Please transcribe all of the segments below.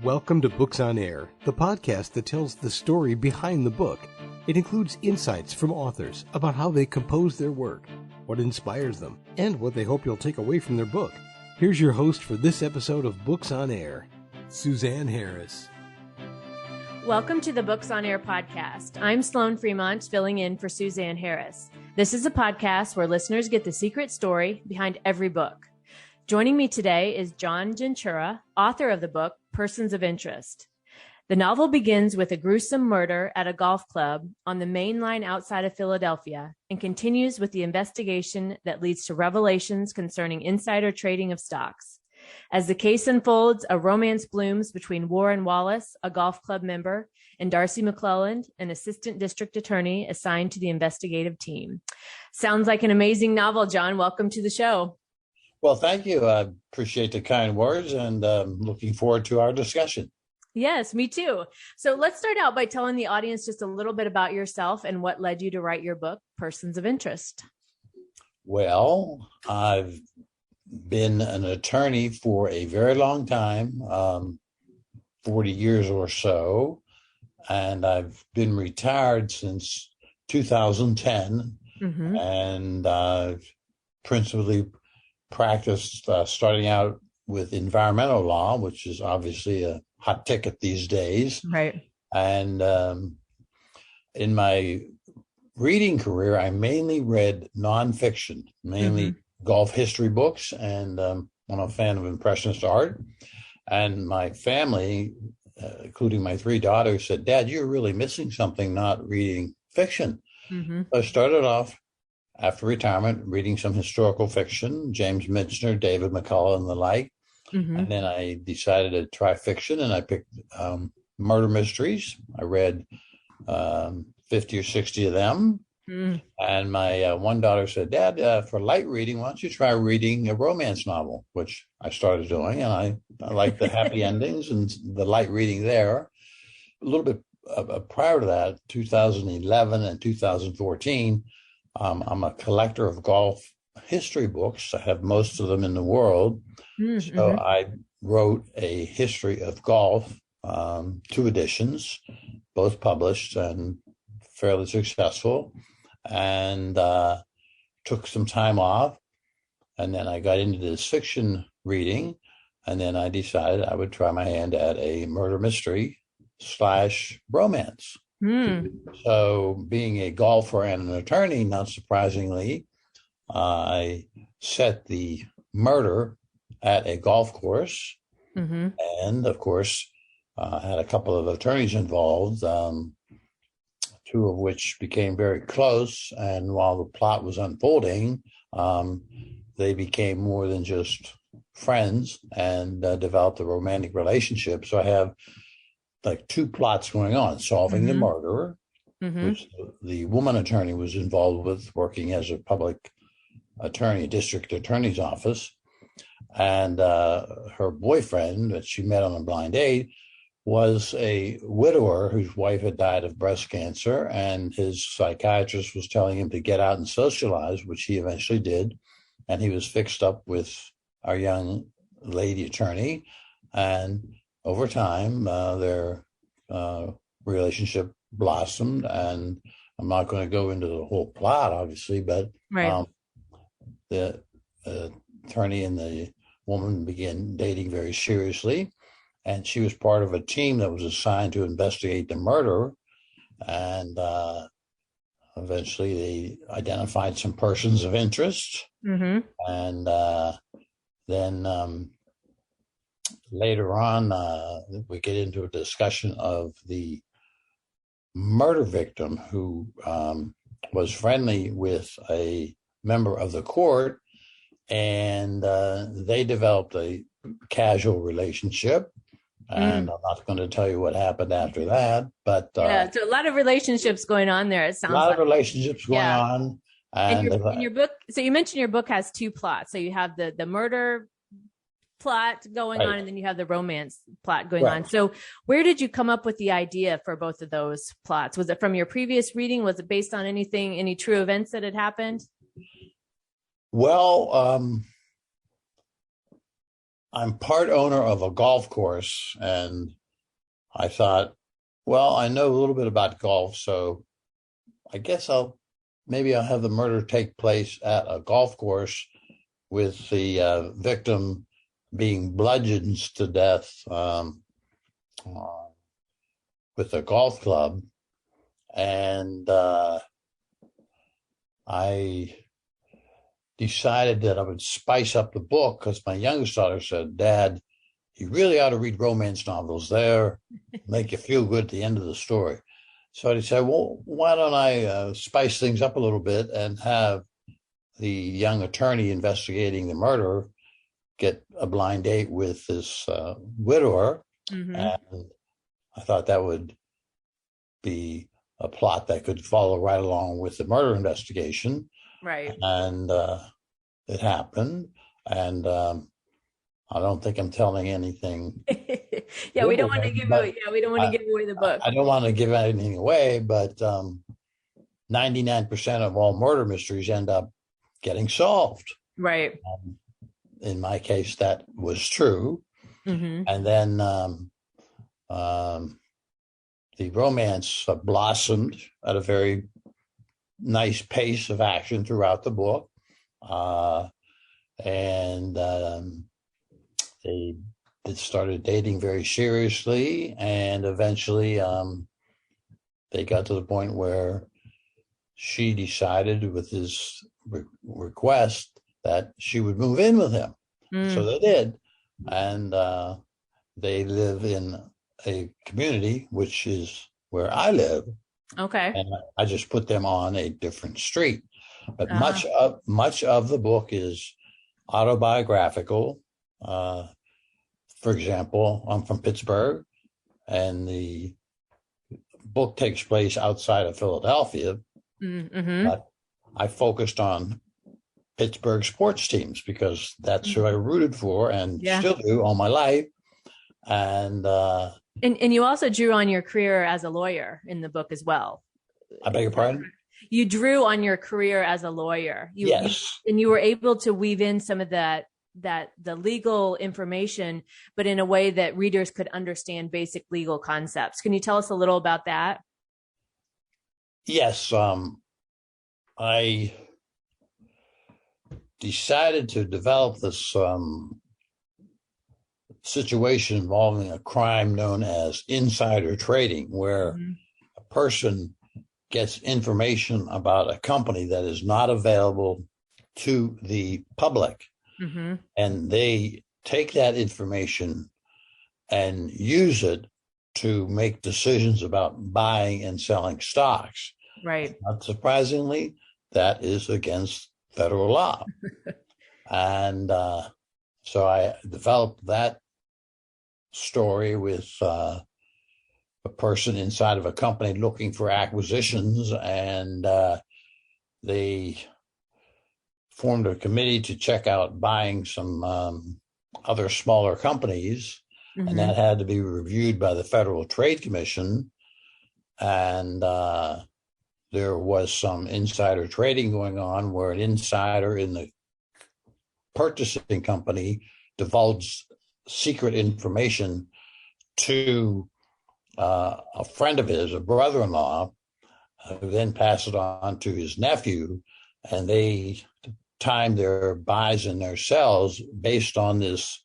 Welcome to Books on Air, the podcast that tells the story behind the book. It includes insights from authors about how they compose their work, what inspires them, and what they hope you'll take away from their book. Here's your host for this episode of Books on Air, Suzanne Harris. Welcome to the Books on Air podcast. I'm Sloan Fremont, filling in for Suzanne Harris. This is a podcast where listeners get the secret story behind every book. Joining me today is John Jenchura, author of the book, Persons of Interest. The novel begins with a gruesome murder at a golf club on the main line outside of Philadelphia and continues with the investigation that leads to revelations concerning insider trading of stocks. As the case unfolds, a romance blooms between Warren Wallace, a golf club member, and Darcy McClelland, an assistant district attorney assigned to the investigative team. Sounds like an amazing novel, John. Welcome to the show. Well, thank you. I appreciate the kind words and looking forward to our discussion. Yes, me too. So let's start out by telling the audience just a little bit about yourself and what led you to write your book, Persons of Interest. Well, I've been an attorney for a very long time, 40 years or so, and I've been retired since 2010, and I've principally practiced starting out with environmental law, which is obviously a hot ticket these days. Right. And in my reading career, I mainly read nonfiction, mainly golf history books, and I'm a fan of Impressionist art. And my family, including my three daughters, said, "Dad, you're really missing something not reading fiction." I started off after retirement reading some historical fiction, James Michener, David McCullough, and the like. And then I decided to try fiction, and I picked murder mysteries. I read 50 or 60 of them. And my one daughter said, "Dad, for light reading, why don't you try reading a romance novel?" Which I started doing, and I like the happy endings and the light reading there. A little bit prior to that, 2011 and 2014, I'm a collector of golf history books. I have most of them in the world. So I wrote a history of golf, 2 editions, both published and fairly successful, and took some time off. And then I got into this fiction reading, and then I decided I would try my hand at a murder mystery / romance. So being a golfer and an attorney, not surprisingly, I set the murder at a golf course, and of course had a couple of attorneys involved, 2 of which became very close, and while the plot was unfolding, they became more than just friends and developed a romantic relationship. So I have like 2 plots going on: solving the murderer, which the woman attorney was involved with, working as a public attorney, district attorney's office, and her boyfriend that she met on a blind date was a widower whose wife had died of breast cancer, and his psychiatrist was telling him to get out and socialize, which he eventually did, and he was fixed up with our young lady attorney, and over time their relationship blossomed. And I'm not going to go into the whole plot, obviously, but the attorney and the woman began dating very seriously, and she was part of a team that was assigned to investigate the murder. And eventually they identified some persons of interest. And then later on, we get into a discussion of the murder victim who was friendly with a member of the court, and they developed a casual relationship. And I'm not going to tell you what happened after that, but so a lot of relationships going on there. It sounds like a lot of relationships going on. And in your book, so you mentioned your book has 2 plots. So you have the murder plot going on, and then you have the romance plot going on. So where did you come up with the idea for both of those plots? Was it from your previous reading? Was it based on any true events that had happened? Well, I'm part owner of a golf course, and I thought, well, I know a little bit about golf, so I guess maybe I'll have the murder take place at a golf course with the victim being bludgeoned to death with a golf club. And I decided that I would spice up the book because my youngest daughter said, Dad, you really ought to read romance novels. They're make you feel good at the end of the story. So I said, well, why don't I spice things up a little bit and have the young attorney investigating the murder get a blind date with this widower. Mm-hmm. And I thought that would be a plot that could follow right along with the murder investigation. Right. And it happened. And I don't think I'm telling anything. Yeah, we don't want to give away. Yeah, we don't want to give away the book. I don't want to give anything away, but 99% of all murder mysteries end up getting solved. Right. In my case, that was true. Mm-hmm. And then the romance blossomed at a very nice pace of action throughout the book. And they started dating very seriously, and eventually they got to the point where she decided with his request that she would move in with him. So they did. And they live in a community, which is where I live. Okay. And I just put them on a different street. But much of the book is autobiographical. For example, I'm from Pittsburgh, and the book takes place outside of Philadelphia. Mm-hmm. But I focused on Pittsburgh sports teams because that's who I rooted for and still do all my life. And you also drew on your career as a lawyer in the book as well. I beg your pardon? You drew on your career as a lawyer. Yes. And you were able to weave in some of the legal information, but in a way that readers could understand basic legal concepts. Can you tell us a little about that? Yes. I decided to develop this situation involving a crime known as insider trading, where a person gets information about a company that is not available to the public. Mm-hmm. And they take that information and use it to make decisions about buying and selling stocks. Right. Not surprisingly, that is against federal law. And so I developed that story with a person inside of a company looking for acquisitions, and they formed a committee to check out buying some other smaller companies, and that had to be reviewed by the Federal Trade Commission. And there was some insider trading going on where an insider in the purchasing company divulged secret information to a friend of his, a brother-in-law, who then passed it on to his nephew, and they timed their buys and their sells based on this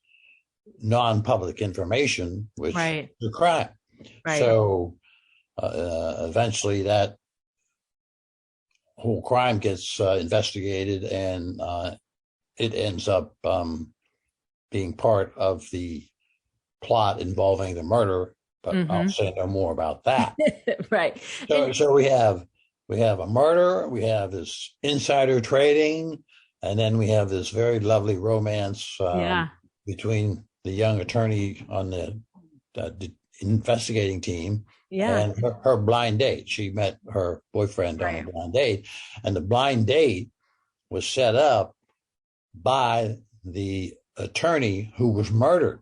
non-public information, which is a crime. Right. So eventually that whole crime gets investigated, and it ends up being part of the plot involving the murder, but I'll say no more about that. Right. So we have a murder, we have this insider trading, and then we have this very lovely romance between the young attorney on the investigating team and her blind date. She met her boyfriend on a blind date, and the blind date was set up by the attorney who was murdered.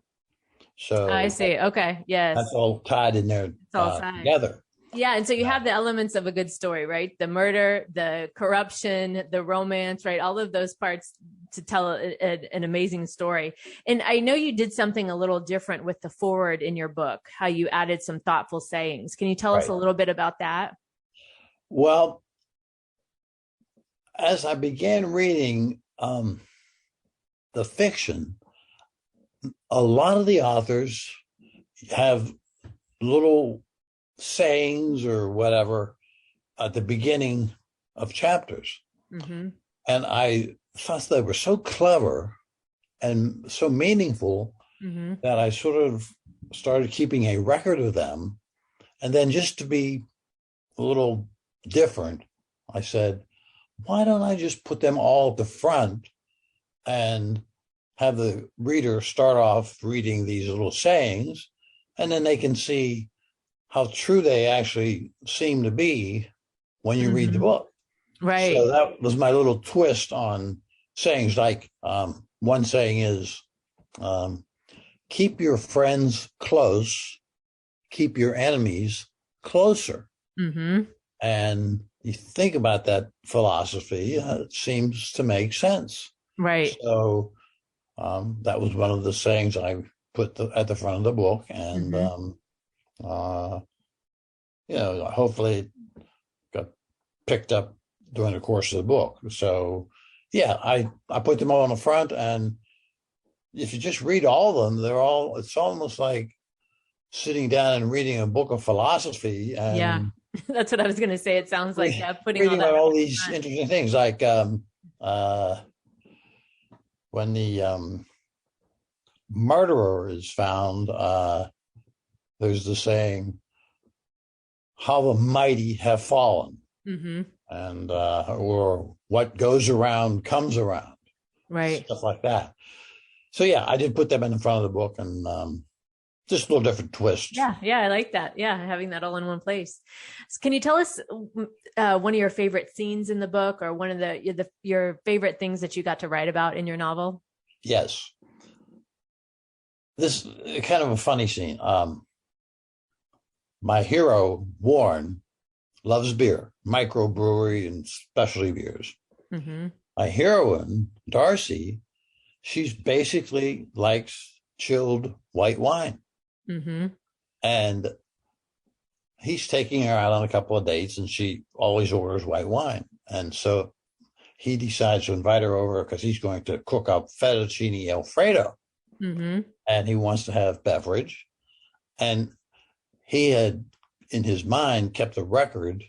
So I see. Okay. Yes. That's all tied in there together. Yeah. And so you have the elements of a good story, right? The murder, the corruption, the romance, right? All of those parts tell an amazing story. And I know you did something a little different with the forward in your book, how you added some thoughtful sayings. Can you tell us a little bit about that? Well, as I began reading the fiction, a lot of the authors have little sayings or whatever at the beginning of chapters. Mm-hmm. And I thought they were so clever and so meaningful mm-hmm. that I sort of started keeping a record of them. And then just to be a little different, I said, why don't I just put them all at the front and have the reader start off reading these little sayings, and then they can see how true they actually seem to be when you mm-hmm. read the book. Right. So that was my little twist on sayings. Like one saying is, keep your friends close, keep your enemies closer. Mm-hmm. And you think about that philosophy, it seems to make sense. Right. So that was one of the sayings I put at the front of the book. And, mm-hmm. Hopefully it got picked up during the course of the book. So, yeah, I put them all on the front. And if you just read all of them, it's almost like sitting down and reading a book of philosophy. And yeah, that's what I was going to say. It sounds like putting reading all these interesting things, like when the murderer is found, there's the saying, how the mighty have fallen. Mm-hmm. And or what goes around comes around. Right. Stuff like that. So, yeah, I did put them in the front of the book, and just a little different twist. Yeah, I like that. Yeah, having that all in one place. So can you tell us one of your favorite scenes in the book, or one of your favorite things that you got to write about in your novel? Yes. This is kind of a funny scene. My hero, Warren, loves beer, microbrewery and specialty beers. Mm-hmm. My heroine, Darcy, she's basically likes chilled white wine. Mm-hmm. And he's taking her out on a couple of dates, and she always orders white wine. And so he decides to invite her over because he's going to cook up fettuccine Alfredo. Mm-hmm. And he wants to have beverage. And he had, in his mind, kept a record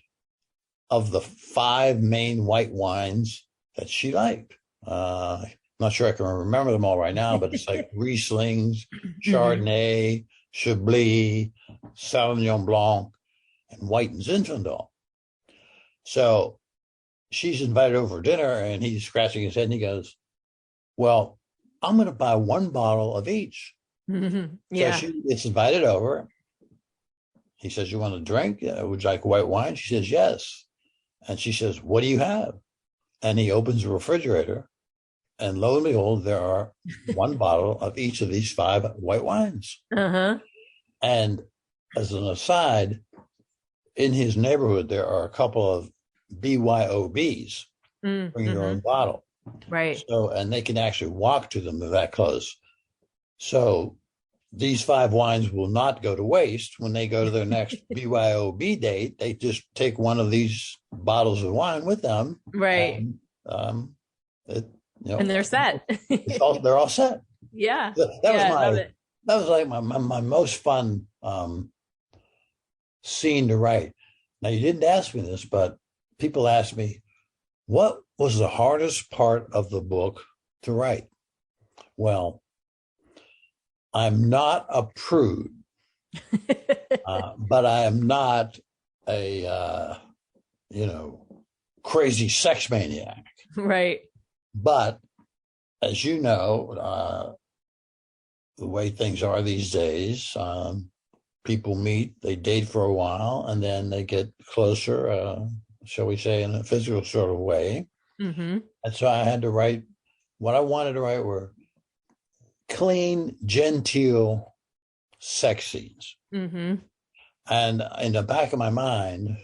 of the 5 main white wines that she liked. I'm not sure I can remember them all right now, but it's like Rieslings, Chardonnay, Chablis, Sauvignon Blanc, and White and Zinfandel. So she's invited over for dinner, and he's scratching his head, and he goes, well, I'm going to buy 1 bottle of each. Mm-hmm. Yeah. So she gets invited over. He says, you want a drink? Would you like white wine? She says, yes. And she says, what do you have? And he opens the refrigerator, and lo and behold, there are 1 bottle of each of these 5 white wines. Uh-huh. And as an aside, in his neighborhood, there are a couple of BYOBs, bring your own bottle. Right. So, and they can actually walk to them. They're that close. So these 5 wines will not go to waste when they go to their next BYOB date. They just take one of these bottles of wine with them. Right. And, and they're set. They're all set. Yeah. That was like my most fun scene to write. Now, you didn't ask me this, but people ask me, what was the hardest part of the book to write? Well, I'm not a prude, but I am not a, crazy sex maniac. Right. But as you know, the way things are these days, people meet, they date for a while, and then they get closer, shall we say, in a physical sort of way. Mm-hmm. And so I had to write, what I wanted to write were clean, genteel sex scenes. Mm-hmm. And in the back of my mind,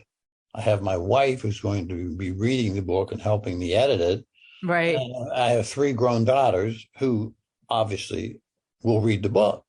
I have my wife who's going to be reading the book and helping me edit it. Right. And I have 3 grown daughters who obviously will read the book.